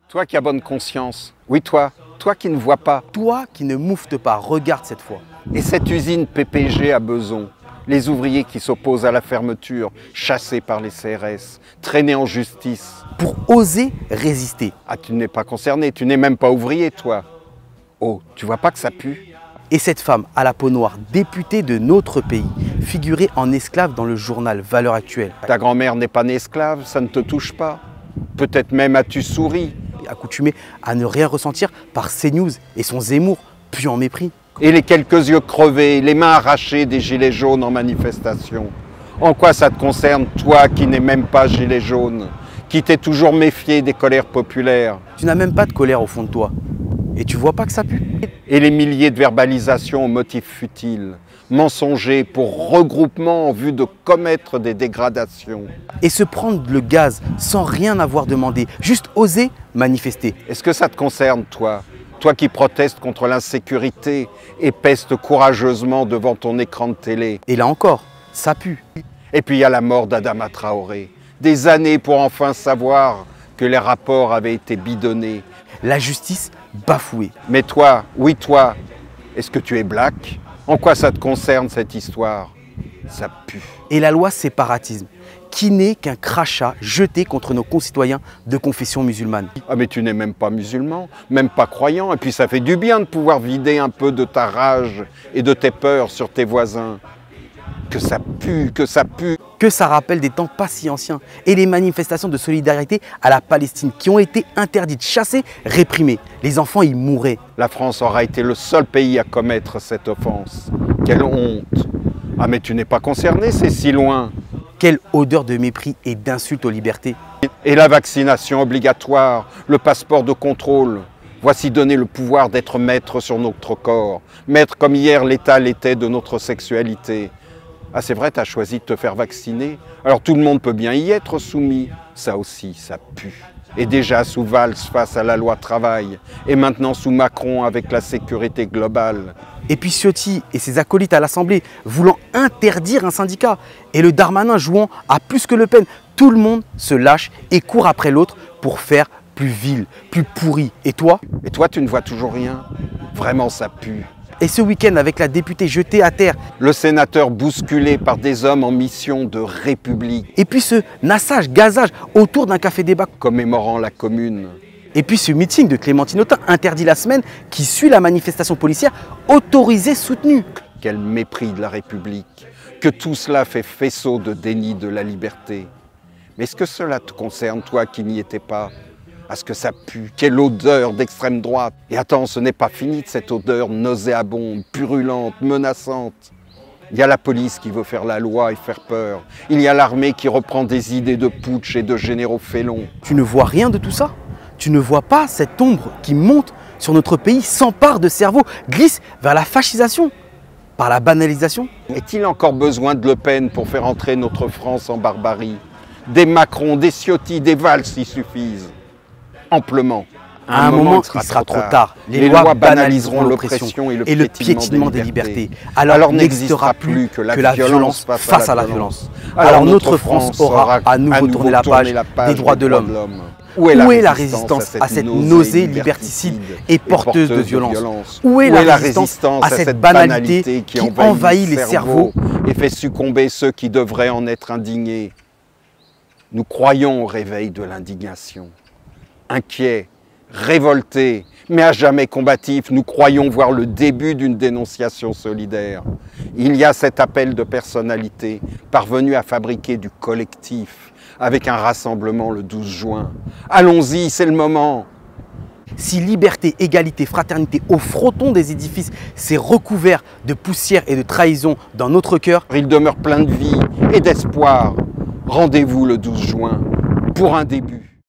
Toi qui as bonne conscience. Oui, toi qui ne vois pas. Toi qui ne mouftes pas, regarde cette fois. Et cette usine PPG à Beson, les ouvriers qui s'opposent à la fermeture, chassés par les CRS, traînés en justice. Pour oser résister. Ah, tu n'es pas concerné, tu n'es même pas ouvrier, toi. Oh, tu vois pas que ça pue? Et cette femme à la peau noire, députée de notre pays, figurée en esclave dans le journal Valeurs Actuelles. Ta grand-mère n'est pas née esclave, ça ne te touche pas. Peut-être même as-tu souri. Accoutumée à ne rien ressentir par CNews et son Zemmour, puis en mépris. Et les quelques yeux crevés, les mains arrachées des gilets jaunes en manifestation. En quoi ça te concerne, toi qui n'es même pas gilet jaune, qui t'es toujours méfié des colères populaires? Tu n'as même pas de colère au fond de toi. Et tu vois pas que ça pue? Et les milliers de verbalisations aux motifs futiles, mensongers pour regroupement en vue de commettre des dégradations. Et se prendre le gaz sans rien avoir demandé, juste oser manifester. Est-ce que ça te concerne, toi? Toi qui protestes contre l'insécurité et pestes courageusement devant ton écran de télé. Et là encore, ça pue. Et puis il y a la mort d'Adama Traoré. Des années pour enfin savoir que les rapports avaient été bidonnés. La justice bafouée. Mais toi, oui toi, est-ce que tu es black? En quoi ça te concerne cette histoire? Ça pue. Et la loi séparatisme, qui n'est qu'un crachat jeté contre nos concitoyens de confession musulmane. Ah mais tu n'es même pas musulman, même pas croyant, et puis ça fait du bien de pouvoir vider un peu de ta rage et de tes peurs sur tes voisins. Que ça pue, que ça pue. Que ça rappelle des temps pas si anciens et les manifestations de solidarité à la Palestine qui ont été interdites, chassées, réprimées. Les enfants y mouraient. La France aura été le seul pays à commettre cette offense. Quelle honte! Ah mais tu n'es pas concerné, c'est si loin. Quelle odeur de mépris et d'insulte aux libertés. Et la vaccination obligatoire, le passeport de contrôle. Voici donner le pouvoir d'être maître sur notre corps. Maître comme hier l'État l'était de notre sexualité. Ah c'est vrai, tu as choisi de te faire vacciner. Alors tout le monde peut bien y être soumis. Ça aussi, ça pue. Et déjà sous Valls face à la loi travail. Et maintenant sous Macron avec la sécurité globale. Et puis Ciotti et ses acolytes à l'Assemblée voulant interdire un syndicat. Et le Darmanin jouant à plus que Le Pen. Tout le monde se lâche et court après l'autre pour faire plus vil, plus pourri. Et toi? Et toi, tu ne vois toujours rien? Vraiment, ça pue. Et ce week-end, avec la députée jetée à terre. Le sénateur bousculé par des hommes en mission de république. Et puis ce nassage, gazage autour d'un café-débat. Commémorant la commune. Et puis ce meeting de Clémentine Autain, interdit la semaine, qui suit la manifestation policière, autorisée, soutenue. Quel mépris de la République. Que tout cela fait faisceau de déni de la liberté. Mais est-ce que cela te concerne, toi qui n'y étais pas? Ah, ce que ça pue, quelle odeur d'extrême droite. Et attends, ce n'est pas fini de cette odeur nauséabonde, purulente, menaçante. Il y a la police qui veut faire la loi et faire peur. Il y a l'armée qui reprend des idées de putsch et de généraux félons. Tu ne vois rien de tout ça? Tu ne vois pas cette ombre qui monte sur notre pays, s'empare de cerveau, glisse vers la fascisation, par la banalisation? Est-il encore besoin de Le Pen pour faire entrer notre France en barbarie? Des Macron, des Ciotti, des Valls y suffisent. Amplement. À un moment, il sera trop tard. Les lois banaliseront l'oppression et le piétinement des libertés. Alors n'existera plus que la violence face à la violence. Alors notre France aura à nouveau tourné la page des droits de l'homme. Où est la résistance à cette nausée liberticide et porteuse de violence? Où est la résistance à cette banalité qui envahit les cerveaux et fait succomber ceux qui devraient en être indignés? Nous croyons au réveil de l'indignation. Inquiets, révoltés, mais à jamais combatifs, nous croyons voir le début d'une dénonciation solidaire. Il y a cet appel de personnalité parvenu à fabriquer du collectif avec un rassemblement le 12 juin. Allons-y, c'est le moment. Si liberté, égalité, fraternité au fronton des édifices s'est recouvert de poussière et de trahison dans notre cœur, il demeure plein de vie et d'espoir. Rendez-vous le 12 juin pour un début.